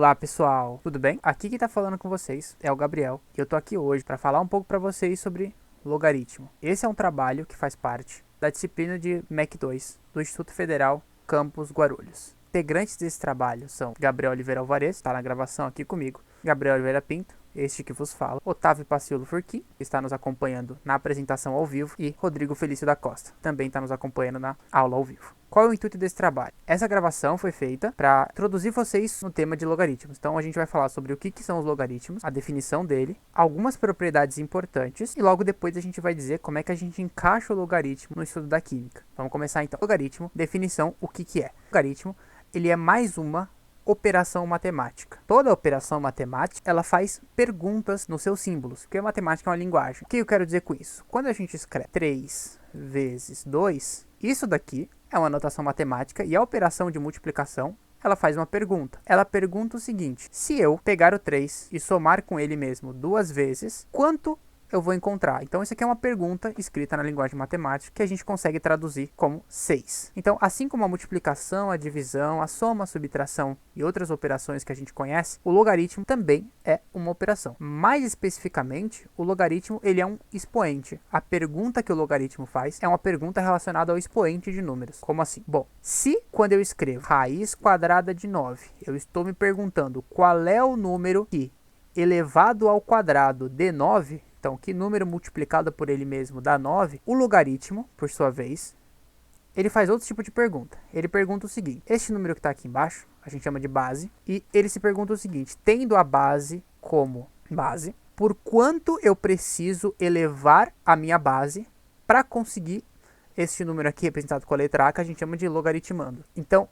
Olá pessoal, tudo bem? Aqui quem tá falando com vocês é o Gabriel e eu tô aqui hoje para falar um pouco para vocês sobre logaritmo. Esse é um trabalho que faz parte da disciplina de MEC 2 do Instituto Federal Campus Guarulhos. Integrantes desse trabalho são Gabriel Oliveira Alvarez, está na gravação aqui comigo, Gabriel Oliveira Pinto, este que vos fala, Otávio Paciolo Furquim, que está nos acompanhando na apresentação ao vivo, e Rodrigo Felício da Costa, também está nos acompanhando na aula ao vivo. Qual é o intuito desse trabalho? Essa gravação foi feita para introduzir vocês no tema de logaritmos. Então a gente vai falar sobre o que são os logaritmos, a definição dele, algumas propriedades importantes e logo depois a gente vai dizer como é que a gente encaixa o logaritmo no estudo da química. Vamos começar então. Logaritmo, definição, o que é? O logaritmo, ele é mais uma operação matemática. Toda operação matemática, ela faz perguntas nos seus símbolos, porque a matemática é uma linguagem. O que eu quero dizer com isso? Quando a gente escreve 3 vezes 2, isso daqui é uma notação matemática e a operação de multiplicação, ela faz uma pergunta. Ela pergunta o seguinte: se eu pegar o 3 e somar com ele mesmo 2 vezes, quanto eu vou encontrar? Então isso aqui é uma pergunta escrita na linguagem matemática que a gente consegue traduzir como 6. Então, assim como a multiplicação, a divisão, a soma, a subtração e outras operações que a gente conhece, o logaritmo também é uma operação. Mais especificamente, o logaritmo ele é um expoente. A pergunta que o logaritmo faz é uma pergunta relacionada ao expoente de números. Como assim? Bom, se quando eu escrevo raiz quadrada de 9, eu estou me perguntando qual é o número que elevado ao quadrado de 9, então, que número multiplicado por ele mesmo dá 9? O logaritmo, por sua vez, ele faz outro tipo de pergunta. Ele pergunta o seguinte: este número que está aqui embaixo, a gente chama de base, e ele se pergunta o seguinte: tendo a base como base, por quanto eu preciso elevar a minha base para conseguir este número aqui representado com a letra A, que a gente chama de logaritmando? Então,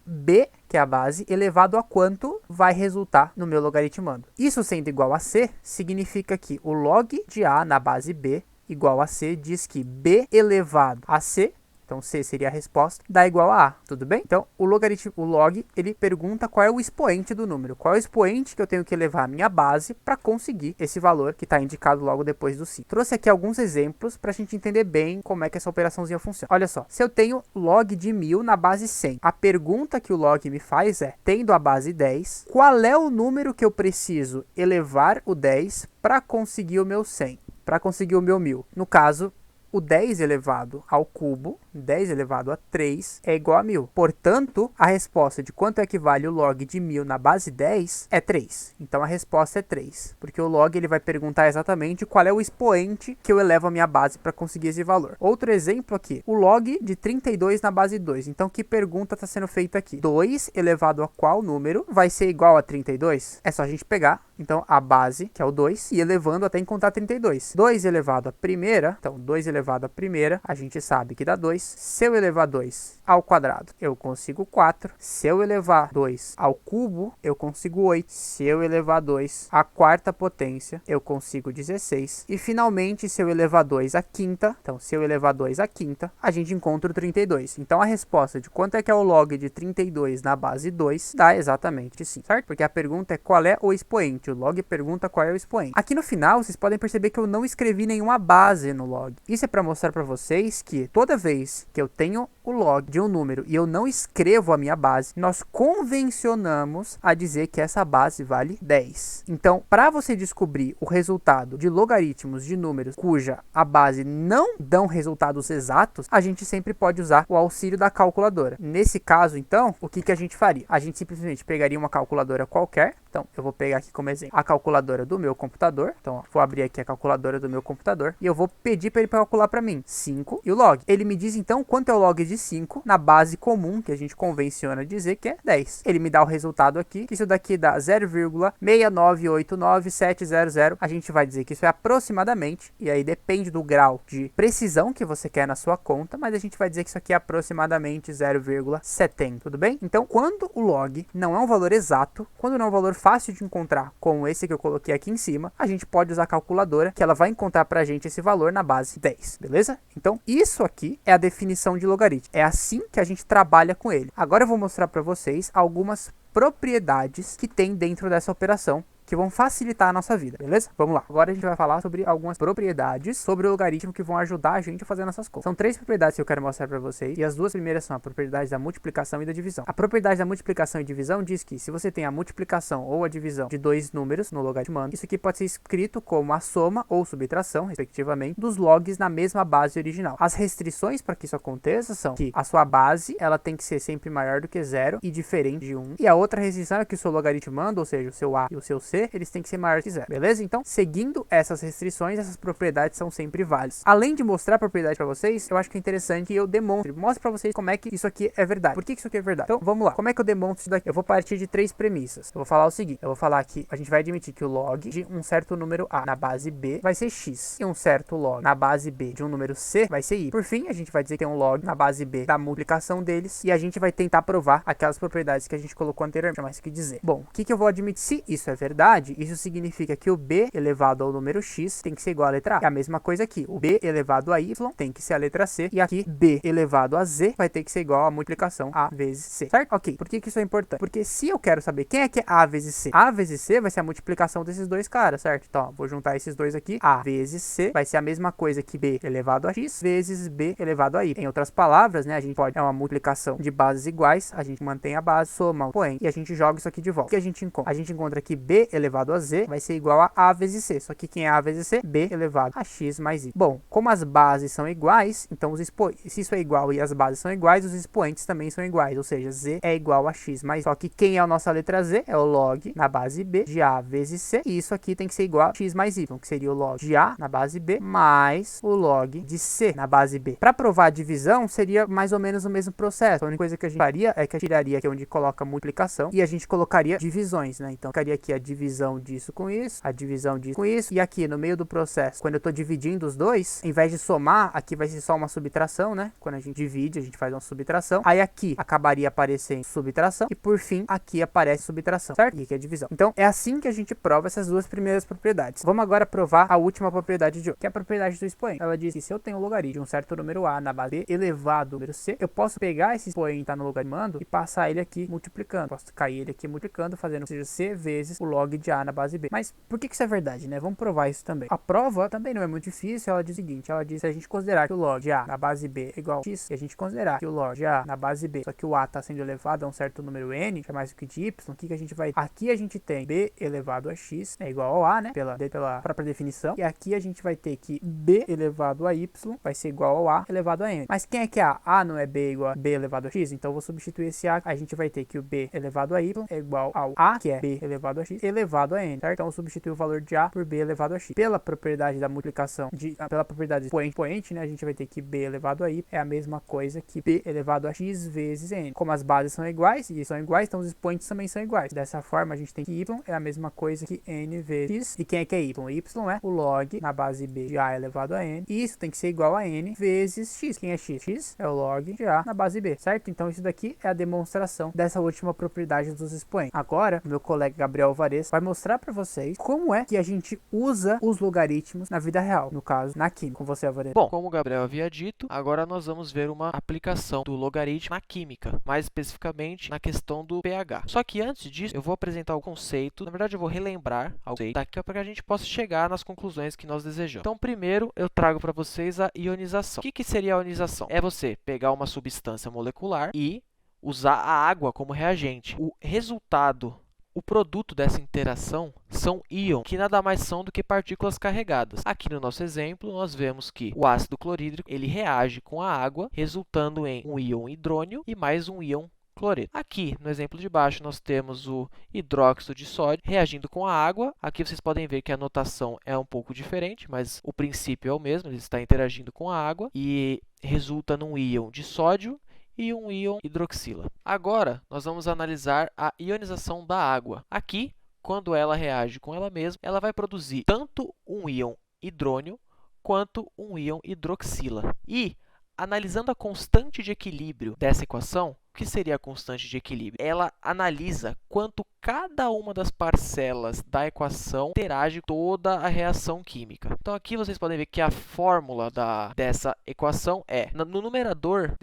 B, que é a base, elevado a quanto vai resultar no meu logaritmando. Isso sendo igual a C, significa que o log de A na base B igual a C diz que B elevado a C, então C seria a resposta, dá igual a A, tudo bem? Então o log, ele pergunta qual é o expoente do número, qual é o expoente que eu tenho que elevar a minha base para conseguir esse valor que está indicado logo depois do 5. Trouxe aqui alguns exemplos para a gente entender bem como é que essa operaçãozinha funciona. Olha só, se eu tenho log de 1000 na base 100, a pergunta que o log me faz é: tendo a base 10, qual é o número que eu preciso elevar o 10 para conseguir o meu 100, para conseguir o meu 1000? No caso, o 10 elevado ao cubo, 10 elevado a 3, é igual a 1000. Portanto, a resposta de quanto equivale o log de 1000 na base 10 é 3. Então, a resposta é 3. Porque o log ele vai perguntar exatamente qual é o expoente que eu elevo a minha base para conseguir esse valor. Outro exemplo aqui, o log de 32 na base 2. Então, que pergunta está sendo feita aqui? 2 elevado a qual número vai ser igual a 32? É só a gente pegar, então, a base, que é o 2, e elevando até encontrar 32. 2 elevado à primeira, então, 2 elevado à primeira, a gente sabe que dá 2. Se eu elevar 2 ao quadrado, eu consigo 4. Se eu elevar 2 ao cubo, eu consigo 8. Se eu elevar 2 à quarta potência, eu consigo 16. E finalmente, se eu elevar 2 à quinta, então se eu elevar 2 à quinta, a gente encontra o 32. Então a resposta de quanto é que é o log de 32 na base 2 dá exatamente 5, certo? Porque a pergunta é qual é o expoente. O log pergunta qual é o expoente. Aqui no final, vocês podem perceber que eu não escrevi nenhuma base no log. Isso é para mostrar para vocês que toda vez que eu tenho o log de um número e eu não escrevo a minha base, nós convencionamos a dizer que essa base vale 10. Então, para você descobrir o resultado de logaritmos de números cuja a base não dão resultados exatos, a gente sempre pode usar o auxílio da calculadora. Nesse caso, então, o que a gente faria? A gente simplesmente pegaria uma calculadora qualquer. Então, eu vou pegar aqui como exemplo a calculadora do meu computador. Então, ó, vou abrir aqui a calculadora do meu computador e eu vou pedir para ele calcular para mim 5 e o log. Ele me diz, então, quanto é o log de 5 na base comum, que a gente convenciona dizer que é 10. Ele me dá o resultado aqui, que isso daqui dá 0,6989700. A gente vai dizer que isso é aproximadamente, e aí depende do grau de precisão que você quer na sua conta, mas a gente vai dizer que isso aqui é aproximadamente 0,70, tudo bem? Então, quando o log não é um valor exato, quando não é um valor fácil de encontrar, como esse que eu coloquei aqui em cima, a gente pode usar a calculadora, que ela vai encontrar pra gente esse valor na base 10, beleza? Então, isso aqui é a definição de logaritmo. É assim que a gente trabalha com ele. Agora eu vou mostrar para vocês algumas propriedades que tem dentro dessa operação, que vão facilitar a nossa vida, beleza? Vamos lá. Agora a gente vai falar sobre algumas propriedades sobre o logaritmo que vão ajudar a gente a fazer nossas contas. São 3 propriedades que eu quero mostrar para vocês, e as 2 primeiras são a propriedade da multiplicação e da divisão. A propriedade da multiplicação e divisão diz que se você tem a multiplicação ou a divisão de 2 números no logaritmando, isso aqui pode ser escrito como a soma ou subtração, respectivamente, dos logs na mesma base original. As restrições para que isso aconteça são que a sua base ela tem que ser sempre maior do que 0 e diferente de 1. E a outra restrição é que o seu logaritmando, ou seja, o seu a e o seu c, eles têm que ser maiores que 0. Beleza? Então, seguindo essas restrições, essas propriedades são sempre válidas. Além de mostrar a propriedade para vocês, eu acho que é interessante que eu mostre para vocês como é que isso aqui é verdade. Por que isso aqui é verdade? Então, vamos lá. Como é que eu demonstro isso daqui? Eu vou partir de 3 premissas. Eu vou falar o seguinte. Eu vou falar que a gente vai admitir que o log de um certo número a na base b vai ser x. E um certo log na base b de um número c vai ser y. Por fim, a gente vai dizer que tem um log na base b da multiplicação deles. E a gente vai tentar provar aquelas propriedades que a gente colocou anteriormente. Mais que dizer. Bom, o que eu vou admitir? Se isso é verdade, isso significa que o b elevado ao número x tem que ser igual à letra a. É a mesma coisa aqui. O b elevado a y tem que ser a letra c. E aqui, b elevado a z vai ter que ser igual à multiplicação a vezes c. Certo? Ok. Por que isso é importante? Porque se eu quero saber quem é que é a vezes c, a vezes c vai ser a multiplicação desses dois caras, certo? Então, ó, vou juntar esses dois aqui. A vezes c vai ser a mesma coisa que b elevado a x vezes b elevado a y. Em outras palavras, né, a gente pode... É uma multiplicação de bases iguais. A gente mantém a base, soma, põe e a gente joga isso aqui de volta. O que a gente encontra? A gente encontra que b elevado a z vai ser igual a vezes c. Só que quem é a vezes c? B elevado a x mais y. Bom, como as bases são iguais, então se isso é igual e as bases são iguais, os expoentes também são iguais. Ou seja, z é igual a x mais y. Só que quem é a nossa letra z? É o log na base b de a vezes c. E isso aqui tem que ser igual a x mais y, que seria o log de a na base b mais o log de c na base b. Para provar a divisão, seria mais ou menos o mesmo processo. A única coisa que a gente faria é que a gente tiraria aqui onde coloca multiplicação e a gente colocaria divisões, né? Então, ficaria aqui a divisão disso com isso, a divisão disso com isso, e aqui no meio do processo, quando eu estou dividindo os dois, em vez de somar, aqui vai ser só uma subtração, né? Quando a gente divide, a gente faz uma subtração. Aí aqui acabaria aparecendo subtração e por fim aqui aparece subtração, certo? E aqui é a divisão. Então, é assim que a gente prova essas 2 primeiras propriedades. Vamos agora provar a última propriedade de hoje, que é a propriedade do expoente. Ela diz que se eu tenho um logaritmo de um certo número a na base b elevado ao número c, eu posso pegar esse expoente que está no logaritmando e passar ele aqui multiplicando. Posso cair ele aqui multiplicando, fazendo, ou seja, c vezes o log de a na base b. Mas por que isso é verdade, né? Vamos provar isso também. A prova também não é muito difícil. Ela diz o seguinte, ela diz que se a gente considerar que o log de a na base b é igual a x, e a gente considerar que o log de a na base b, só que o a está sendo elevado a um certo número n, que é mais do que de y, o que a gente vai... Aqui a gente tem b elevado a x é igual ao a, né? Pela própria definição. E aqui a gente vai ter que b elevado a y vai ser igual ao a elevado a n. Mas quem é que é a? A não é b igual a b elevado a x? Então eu vou substituir esse a. A gente vai ter que o b elevado a y é igual ao a, que é b elevado a x, elevado a n, certo? Então eu substituo o valor de a por b elevado a x. Pela propriedade da multiplicação, pela propriedade expoente, né? A gente vai ter que b elevado a y é a mesma coisa que b elevado a x vezes n. Como as bases são iguais, e são iguais, então os expoentes também são iguais. Dessa forma, a gente tem que y é a mesma coisa que n vezes x. E quem é que é y? Y é o log na base b de a elevado a n. E isso tem que ser igual a n vezes x. Quem é x? X é o log de a na base b, certo? Então isso daqui é a demonstração dessa última propriedade dos expoentes. Agora, meu colega Gabriel Alvarez vai mostrar para vocês como é que a gente usa os logaritmos na vida real, no caso, na química. Com você, Alvarez. Bom, como o Gabriel havia dito, agora nós vamos ver uma aplicação do logaritmo na química, mais especificamente na questão do pH. Só que antes disso, eu vou apresentar o conceito, na verdade eu vou relembrar o conceito daqui para que a gente possa chegar nas conclusões que nós desejamos. Então, primeiro, eu trago para vocês a ionização. O que seria a ionização? É você pegar uma substância molecular e usar a água como reagente. O resultado, o produto dessa interação são íons, que nada mais são do que partículas carregadas. Aqui no nosso exemplo, nós vemos que o ácido clorídrico ele reage com a água, resultando em um íon hidrônio e mais um íon cloreto. Aqui, no exemplo de baixo, nós temos o hidróxido de sódio reagindo com a água. Aqui vocês podem ver que a notação é um pouco diferente, mas o princípio é o mesmo, ele está interagindo com a água e resulta num íon de sódio e um íon hidroxila. Agora, nós vamos analisar a ionização da água. Aqui, quando ela reage com ela mesma, ela vai produzir tanto um íon hidrônio quanto um íon hidroxila. E, analisando a constante de equilíbrio dessa equação, o que seria a constante de equilíbrio? Ela analisa quanto cada uma das parcelas da equação interage com toda a reação química. Então, aqui vocês podem ver que a fórmula dessa equação é, no numerador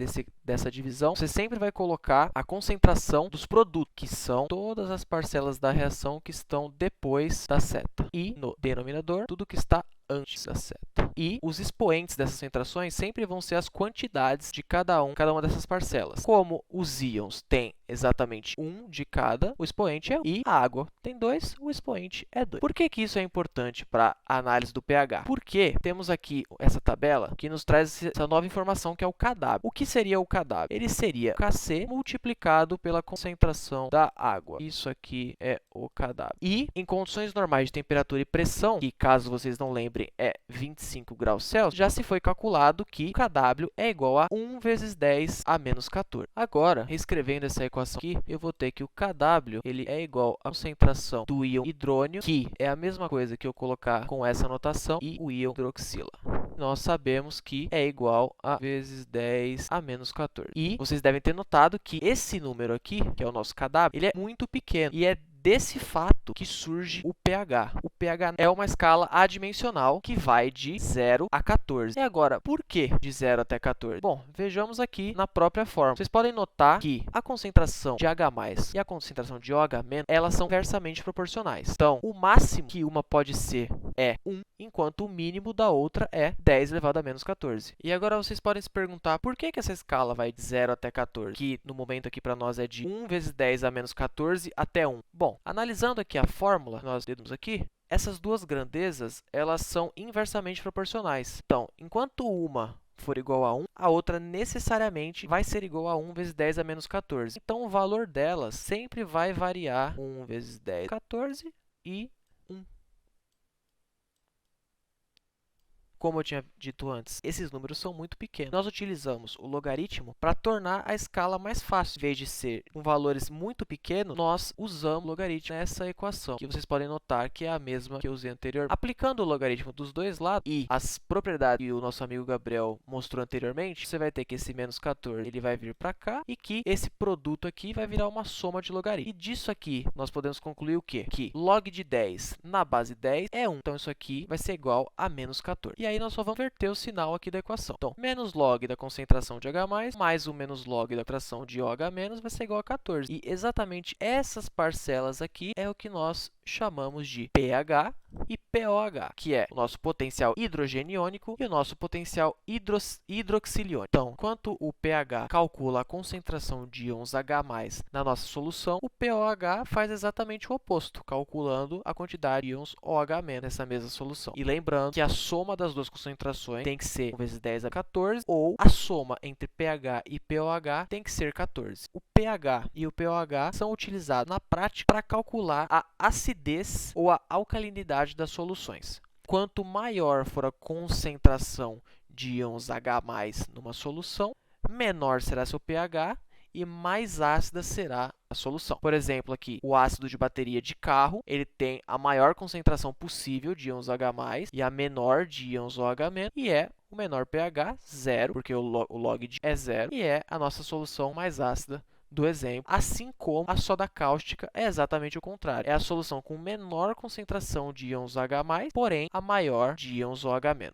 dessa divisão, você sempre vai colocar a concentração dos produtos, que são todas as parcelas da reação que estão depois da seta. E no denominador, tudo que está antes da seta. E os expoentes dessas concentrações sempre vão ser as quantidades de cada uma dessas parcelas. Como os íons têm exatamente um de cada, o expoente é 1. E a água tem 2, o expoente é 2. Por que isso é importante para a análise do pH? Porque temos aqui essa tabela que nos traz essa nova informação que é o Kw. O que seria o Kw? Ele seria Kc multiplicado pela concentração da água. Isso aqui é o Kw. E em condições normais de temperatura e pressão, que caso vocês não lembrem é 25 graus Celsius, já se foi calculado que o Kw é igual a 1 vezes 10 a menos 14. Agora, reescrevendo essa equação aqui, eu vou ter que o Kw ele é igual à concentração do íon hidrônio, que é a mesma coisa que eu colocar com essa notação, e o íon hidroxila. Nós sabemos que é igual a vezes 10 a menos 14. E vocês devem ter notado que esse número aqui, que é o nosso Kw, ele é muito pequeno e é desse fato que surge o pH. O pH é uma escala adimensional que vai de 0 a 14. E agora, por que de 0 até 14? Bom, vejamos aqui na própria fórmula. Vocês podem notar que a concentração de H+, e a concentração de OH-, elas são inversamente proporcionais. Então, o máximo que uma pode ser é 1, enquanto o mínimo da outra é 10 elevado a menos 14. E agora vocês podem se perguntar por que essa escala vai de 0 até 14, que no momento aqui para nós é de 1 vezes 10 a menos 14 até 1. Bom, analisando aqui a fórmula que nós temos aqui, essas duas grandezas elas são inversamente proporcionais. Então, enquanto uma for igual a 1, a outra necessariamente vai ser igual a 1 vezes 10 a menos 14. Então, o valor delas sempre vai variar 1 vezes 10 a 14 e 1. Como eu tinha dito antes, esses números são muito pequenos. Nós utilizamos o logaritmo para tornar a escala mais fácil. Em vez de ser com valores muito pequenos, nós usamos o logaritmo nessa equação, que vocês podem notar que é a mesma que eu usei anteriormente. Aplicando o logaritmo dos dois lados e as propriedades que o nosso amigo Gabriel mostrou anteriormente, você vai ter que esse menos 14 ele vai vir para cá e que esse produto aqui vai virar uma soma de logaritmos. E disso aqui, nós podemos concluir o quê? Que log de 10 na base 10 é 1. Então, isso aqui vai ser igual a menos 14. E aí nós só vamos inverter o sinal aqui da equação. Então, menos log da concentração de H+, mais o menos log da concentração de OH- vai ser igual a 14. E exatamente essas parcelas aqui é o que nós chamamos de pH e pOH, que é o nosso potencial hidrogeniônico e o nosso potencial hidroxiliônico. Então, enquanto o pH calcula a concentração de íons H+ na nossa solução, o pOH faz exatamente o oposto, calculando a quantidade de íons OH- nessa mesma solução. E lembrando que a soma das duas concentrações tem que ser 1 vezes 10 a 14, ou a soma entre pH e pOH tem que ser 14. O pH e o pOH são utilizados na prática para calcular a acidez ou a alcalinidade das soluções. Quanto maior for a concentração de íons H+ numa solução, menor será seu pH e mais ácida será a solução. Por exemplo, aqui, o ácido de bateria de carro, ele tem a maior concentração possível de íons H+, e a menor de íons OH-, e é o menor pH, 0, porque o log de é 0, e é a nossa solução mais ácida do exemplo, assim como a soda cáustica é exatamente o contrário. É a solução com menor concentração de íons H+, porém a maior de íons OH-.